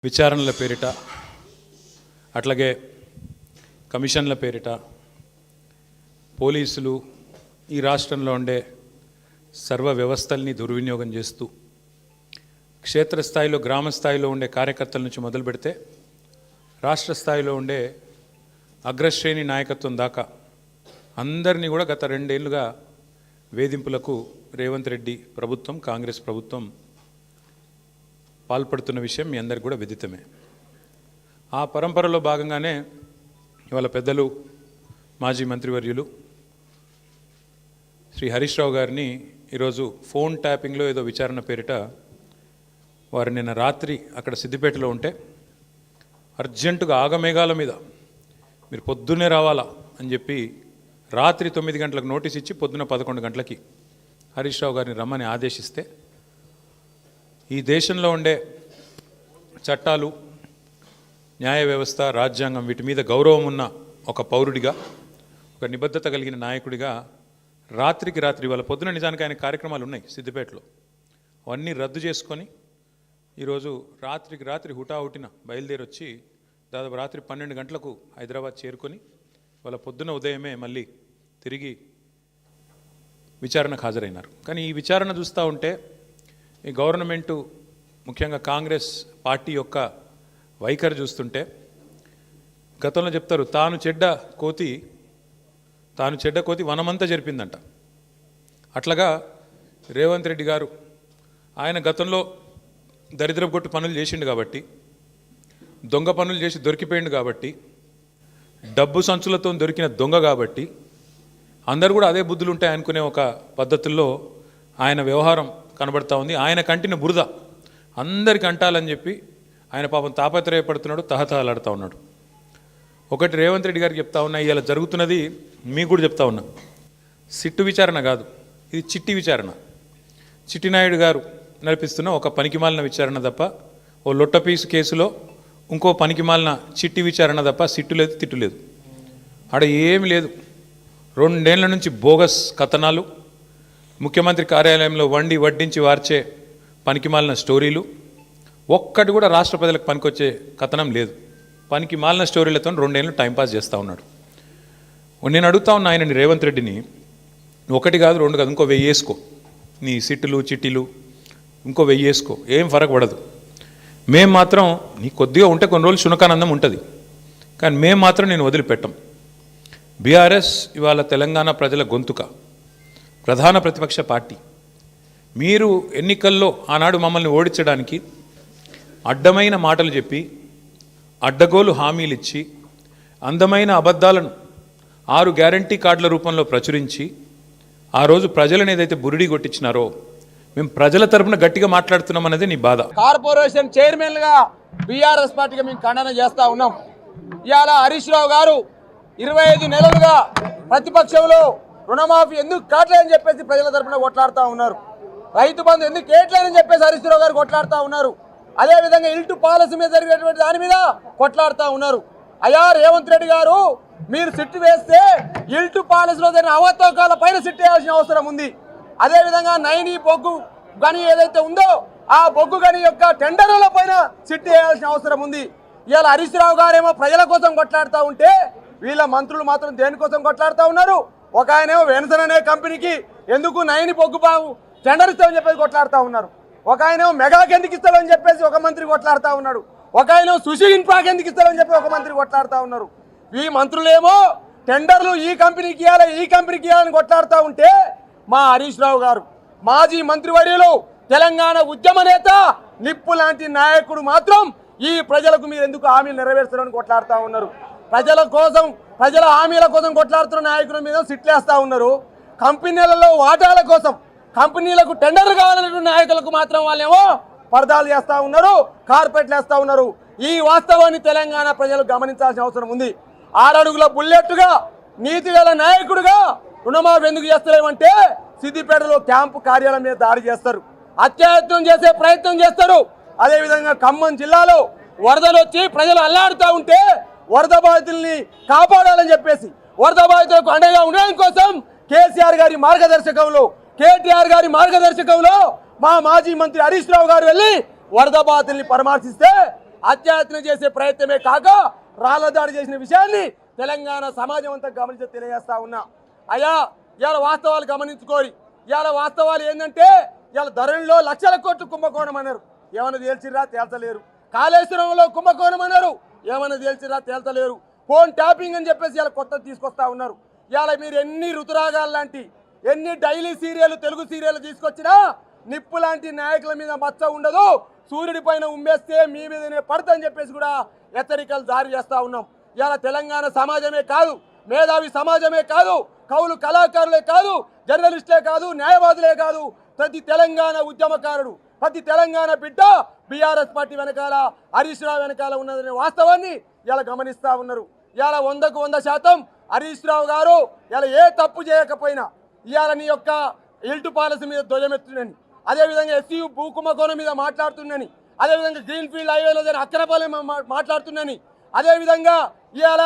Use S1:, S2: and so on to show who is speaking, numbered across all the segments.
S1: విచారణల పేరిట అట్లాగే కమిషన్ల పేరిట పోలీసులు ఈ రాష్ట్రంలో ఉండే సర్వ వ్యవస్థల్ని దుర్వినియోగం చేస్తూ క్షేత్రస్థాయిలో గ్రామ స్థాయిలో ఉండే కార్యకర్తల నుంచి మొదలు పెడితే రాష్ట్ర స్థాయిలో ఉండే అగ్రశ్రేణి నాయకత్వం దాకా అందరినీ కూడా గత 2 ఏళ్లుగా వేధింపులకు రేవంత్ రెడ్డి ప్రభుత్వం కాంగ్రెస్ ప్రభుత్వం పాల్పడుతున్న విషయం మీ అందరికీ కూడా విదితమే. ఆ పరంపరలో భాగంగానే ఇవాళ పెద్దలు మాజీ మంత్రివర్యులు శ్రీ హరీష్ రావు గారిని ఈరోజు ఫోన్ ట్యాపింగ్లో ఏదో విచారణ పేరిట వారు నిన్న రాత్రి అక్కడ సిద్దిపేటలో ఉంటే అర్జెంటుగా ఆగమేఘాల మీద మీరు పొద్దున్నే రావాలా అని చెప్పి రాత్రి 9 గంటలకు నోటీస్ ఇచ్చి పొద్దున్న 11 గంటలకి హరీష్ రావు గారిని రమ్మని ఆదేశిస్తే ఈ దేశంలో ఉండే చట్టాలు న్యాయ వ్యవస్థ రాజ్యాంగం వీటి మీద గౌరవం ఉన్న ఒక పౌరుడిగా ఒక నిబద్ధత కలిగిన నాయకుడిగా రాత్రికి రాత్రి వాళ్ళ పొద్దున నిజానికి ఆయన కార్యక్రమాలు ఉన్నాయి సిద్దిపేటలో అవన్నీ రద్దు చేసుకొని ఈరోజు రాత్రికి రాత్రి హుటాహుటిన బయలుదేరి వచ్చి దాదాపు రాత్రి 12 గంటలకు హైదరాబాద్ చేరుకొని వాళ్ళ పొద్దున ఉదయమే మళ్ళీ తిరిగి విచారణకు హాజరైనారు. కానీ ఈ విచారణ చూస్తూ ఉంటే ఈ గవర్నమెంటు ముఖ్యంగా కాంగ్రెస్ పార్టీ యొక్క వైఖరి చూస్తుంటే గతంలో చెప్తారు తాను చెడ్డ కోతి వనమంతా జరిపిందంట. అట్లాగా రేవంత్ రెడ్డి గారు ఆయన గతంలో దరిద్రపు కొట్టు పనులు చేసిండు కాబట్టి దొంగ పనులు చేసి దొరికిపోయిండు కాబట్టి డబ్బు సంచులతో దొరికిన దొంగ కాబట్టి అందరూ కూడా అదే బుద్ధులు ఉంటాయి అనుకునే ఒక పద్ధతుల్లో ఆయన వ్యవహారం కనబడతా ఉంది. ఆయన కంటిన బురద అందరికి అంటాలని చెప్పి ఆయన పాపం తాపత్రయపడుతున్నాడు, తహతహలాడుతూ ఉన్నాడు. ఒకటి రేవంత్ రెడ్డి గారికి చెప్తా ఉన్నా, ఇలా జరుగుతున్నది మీకు కూడా చెప్తా ఉన్నా, సిట్టు విచారణ కాదు, ఇది చిట్టి విచారణ. చిట్టినాయుడు గారు నడిపిస్తున్న ఒక పనికిమాలిన విచారణ తప్ప ఓ లొట్టపీసు కేసులో ఇంకో పనికిమాలిన చిట్టి విచారణ తప్ప సిట్టు లేదు, తిట్టు లేదు, ఆడ ఏమి లేదు. 2 ఏళ్ల నుంచి బోగస్ కథనాలు, ముఖ్యమంత్రి కార్యాలయంలో వడ్డించి వార్చే పనికిమాలిన స్టోరీలు, ఒక్కటి కూడా రాష్ట్ర ప్రజలకు పనికొచ్చే కథనం లేదు. పనికి మాలిన స్టోరీలతో 2 ఏళ్ళు టైంపాస్ చేస్తూ ఉన్నాడు. నేను అడుగుతా ఉన్నా ఆయనని రేవంత్ రెడ్డిని, 1 కాదు 2 కాదు, ఇంకో 1000 వేసుకో, నీ సిట్టులు చిట్టీలు ఇంకో 1000 వేసుకో, ఏం ఫరక్ పడదు. మేము మాత్రం నీ కొద్దిగా ఉంటే కొన్ని రోజులు శునకానందం ఉంటుంది, కానీ మేము మాత్రం నేను వదిలిపెట్టం. బీఆర్ఎస్ ఇవాళ తెలంగాణ ప్రజల గొంతుక, ప్రధాన ప్రతిపక్ష పార్టీ. మీరు ఎన్నికల్లో ఆనాడు మమ్మల్ని ఓడించడానికి అడ్డమైన మాటలు చెప్పి అడ్డగోలు హామీలు ఇచ్చి అందమైన అబద్ధాలను 6 గ్యారంటీ కార్డుల రూపంలో ప్రచురించి ఆ రోజు ప్రజలను ఏదైతే బురిడి కొట్టించినారో మేము ప్రజల తరపున గట్టిగా మాట్లాడుతున్నాం అనేది నీ బాధ.
S2: కార్పొరేషన్ చైర్మన్గా బీఆర్ఎస్ పార్టీగా మేము ఖండన చేస్తూ ఉన్నాం. ఇవాళ హరీష్ రావు గారు 25 నెలలుగా ప్రతిపక్షంలో రుణమాఫీ ఎందుకు కావట్లేదని చెప్పేసి ప్రజల తరపున కొట్లాడుతూ ఉన్నారు. రైతు బంధు ఎందుకు కేట్లేదని చెప్పేసి హరీష్ రావు గారు కొట్లాడుతూ ఉన్నారు. అదేవిధంగా ఇల్టు పాలసీ మీద జరిగేటువంటి దాని మీద కొట్లాడుతూ ఉన్నారు. అయ్యా రేవంత్ రెడ్డి గారు, మీరు సిట్టు వేస్తే ఇల్టు పాలసీలో జరిగిన అవతవకాల పైన సిట్టు వేయాల్సిన అవసరం ఉంది. అదేవిధంగా నైని బొగ్గు గని ఏదైతే ఉందో ఆ బొగ్గు గని యొక్క టెండర్ల పైన సిట్టు వేయాల్సిన అవసరం ఉంది. ఇవాళ హరీష్ రావు గారేమో ప్రజల కోసం కొట్లాడుతూ ఉంటే వీళ్ళ మంత్రులు మాత్రం దేనికోసం కొట్లాడుతూ ఉన్నారు. ఒక ఆయనేమో వెన్సన్ అనే కంపెనీకి ఎందుకు నైని బొగ్గు బాగు టెండర్ ఇస్తామని చెప్పేసి కొట్లాడుతూ ఉన్నారు. ఒక ఆయనేమో మెగాకి ఎందుకు ఇస్తామని చెప్పేసి ఒక మంత్రి కొట్లాడుతూ ఉన్నాడు. ఒక ఆయన సుషి ఇన్ఫ్రాకి ఎందుకు ఇస్తామని చెప్పి ఒక మంత్రి కొట్లాడుతూ ఉన్నారు. ఈ మంత్రులేమో టెండర్లు ఈ కంపెనీకి ఇవ్వాలి ఈ కంపెనీకి ఇవ్వాలని కొట్లాడుతూ ఉంటే మా హరీష్ రావు గారు మాజీ మంత్రివర్యులు తెలంగాణ ఉద్యమ నేత నిప్పు లాంటి నాయకుడు మాత్రం ఈ ప్రజలకు మీరు ఎందుకు హామీలు నెరవేర్చాలని కొట్లాడుతూ ఉన్నారు. ప్రజల కోసం ప్రజల హామీల కోసం కొట్లాడుతున్న నాయకుల మీద సిట్లేస్తూ ఉన్నారు. కంపెనీలలో వాటాల కోసం కంపెనీలకు టెండర్లు కావాలనే నాయకులకు మాత్రం వాళ్ళేమో పరదాలు చేస్తూ ఉన్నారు, కార్పెట్లు వేస్తూ ఉన్నారు. ఈ వాస్తవాన్ని తెలంగాణ ప్రజలు గమనించాల్సిన అవసరం ఉంది. 6 అడుగుల బుల్లెట్టుగా నీతి గల నాయకుడుగా రుణమాఫీ ఎందుకు చేస్తలేమంటే సిద్దిపేటలో క్యాంపు కార్యాలయం మీద దాడి చేస్తారు, అత్యాయత్నం చేసే ప్రయత్నం చేస్తారు. అదేవిధంగా ఖమ్మం జిల్లాలో వరదలు వచ్చి ప్రజలు అల్లాడుతూ ఉంటే వరద బాధితుల్ని కాపాడాలని చెప్పేసి వరద బాధితులకు అండగా ఉండడం కోసం కేసీఆర్ గారి మార్గదర్శకంలో కేటీఆర్ గారి మార్గదర్శకంలో మా మాజీ మంత్రి హరీష్ రావు గారు వెళ్ళి వరద బాధితుల్ని పరామర్శిస్తే అత్యాయత్నం చేసే ప్రయత్నమే కాక రాళ్లదాడి చేసిన విషయాన్ని తెలంగాణ సమాజం అంతా గమనించి తెలియజేస్తా ఉన్నా. అయ్యా ఇవాళ వాస్తవాలు గమనించుకోరి. ఇవాళ వాస్తవాలు ఏంటంటే ఇవాళ ధరణిలో లక్షల కోట్లు కుంభకోణం అన్నారు, ఏమైనా తేల్చిర్రా? తేల్చలేరు. కాళేశ్వరంలో కుంభకోణం అన్నారు, ఏమైనా తేల్చిర్రా? తేల్చలేరు. ఫోన్ ట్యాపింగ్ అని చెప్పేసి ఇలా కొత్త తీసుకొస్తా ఉన్నారు. ఇవాళ మీరు ఎన్ని ఋతురాగాలు లాంటి ఎన్ని డైలీ సీరియల్ తెలుగు సీరియల్ తీసుకొచ్చినా నిప్పు లాంటి నాయకుల మీద మచ్చ ఉండదు, సూర్యుడి పైన ఉమ్మేస్తే మీ మీదనే పడతని చెప్పేసి కూడా హెచ్చరికలు జారీ చేస్తా ఉన్నాం. ఇవాళ తెలంగాణ సమాజమే కాదు, మేధావి సమాజమే కాదు, కవులు కళాకారులే కాదు, జర్నలిస్టులే కాదు, న్యాయవాదులే కాదు, ప్రతి తెలంగాణ ఉద్యమకారుడు, ప్రతి తెలంగాణ బిడ్డ బీఆర్ఎస్ పార్టీ వెనకాల హరీష్ రావు వెనకాల ఉన్నదనే వాస్తవాన్ని ఇలా గమనిస్తూ ఉన్నారు. ఇవాళ 100కు 100% హరీష్ రావు గారు ఇలా ఏ తప్పు చేయకపోయినా ఇవాళ నీ యొక్క ఇల్టు పాలసీ మీద ధ్వజమెత్తుందని, అదేవిధంగా ఎస్యూ భూ కుంభకోణం మీద మాట్లాడుతుందని, అదేవిధంగా గ్రీన్ ఫీల్డ్ హైవేలో అక్రపాలెం మాట్లాడుతుందని, అదేవిధంగా ఇవాళ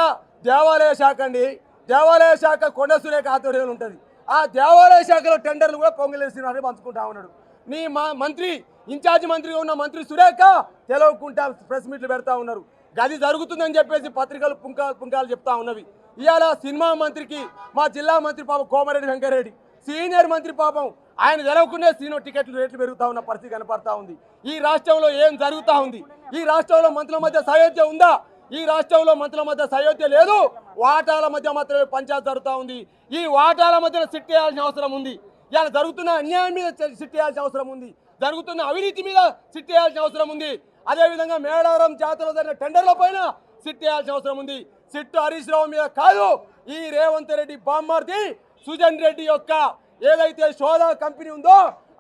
S2: దేవాలయ శాఖ అండి, దేవాలయ శాఖ కొండ సురేఖ ఆధ్వర్యంలో ఉంటుంది. ఆ దేవాలయ శాఖలో టెండర్లు కూడా పొంగలేసినారని పంచుకుంటా ఉన్నాడు. నీ మంత్రి ఇన్ఛార్జి మంత్రిగా ఉన్న మంత్రి సురేఖ తెలవకుండా ప్రెస్ మీట్లు పెడతా ఉన్నారు. గది జరుగుతుందని చెప్పేసి పత్రికలు పుంకాలు చెప్తా ఉన్నవి. ఇవాళ సినిమా మంత్రికి మా జిల్లా మంత్రి పాపం కోమరెడ్డి వెంకరెడ్డి సీనియర్ మంత్రి పాపం ఆయన తెలవకుండా సినిమా టికెట్లు రేట్లు పెరుగుతా ఉన్న పరిస్థితి కనపడతా ఉంది. ఈ రాష్ట్రంలో ఏం జరుగుతూ ఉంది? ఈ రాష్ట్రంలో మంత్రుల మధ్య సయోధ్య ఉందా? ఈ రాష్ట్రంలో మంత్రుల మధ్య సయోధ్య లేదు, వాటాల మధ్య మాత్రమే పంచాయతీ జరుగుతూ ఉంది. ఈ వాటాల మధ్యన సిట్ చేయాల్సిన అవసరం ఉంది. ఇలా జరుగుతున్న అన్యాయం మీద సిట్ చేయాల్సిన అవసరం ఉంది, జరుగుతున్న అవినీతి మీద సిట్ చేయాల్సిన అవసరం ఉంది. అదేవిధంగా మేడారం జాతరలో జరిగిన టెండర్ల పైన సిట్ చేయాల్సిన అవసరం ఉంది. సిట్టు హరీష్ రావు మీద కాదు, ఈ రేవంత్ రెడ్డి బామ్మర్ది సుజన్ రెడ్డి యొక్క ఏదైతే సోదా కంపెనీ ఉందో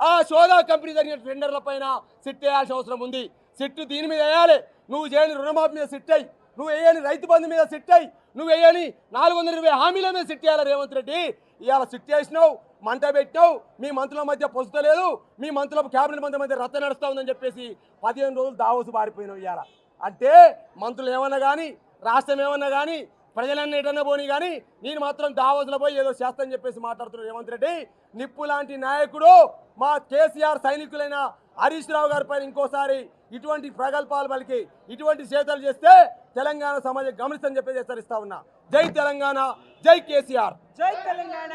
S2: ఆ సోదా కంపెనీ జరిగిన టెండర్ల పైన సిట్ చేయాల్సిన అవసరం ఉంది. సిట్టు దీని మీద వేయాలి. నువ్వు చేయని రుణమాఫీ మీద సిట్ అయ్యి, నువ్వు వేయని రైతు బంధు మీద సిట్ అయ్యి, నువ్వు వేయని 420 హామీల మీద సిట్ చేయాలి. రేవంత్ రెడ్డి ఇవాళ సిట్ చేసినావు, మంట పెట్టినావు, మీ మంత్రుల మధ్య పొందుతలేదు, మీ మంత్రుల క్యాబినెట్ మంత్రి మధ్య రచ్చ నడుస్తూ ఉందని చెప్పేసి 15 రోజులు దావోసు బారిపోయినావు. ఇవాళ అంటే మంత్రులు ఏమన్నా కానీ, రాష్ట్రం ఏమన్నా కానీ, ప్రజలన్నీ ఎటన్నా పోనీ కానీ నేను మాత్రం దావోసులో పోయి ఏదో చేస్తానని చెప్పేసి మాట్లాడుతున్నాడు రేవంత్ రెడ్డి. నిప్పు లాంటి నాయకుడు మా కేసీఆర్ సైనికులైన హరీష్ రావు గారి పైన ఇంకోసారి ఇటువంటి ప్రగల్భాలు పలికి ఇటువంటి చేతలు చేస్తే తెలంగాణ సమాజం గమనిస్తని చెప్పేసి హెచ్చరిస్తా ఉన్నా. జై తెలంగాణ, జై కేసీఆర్,
S3: జై తెలంగాణ.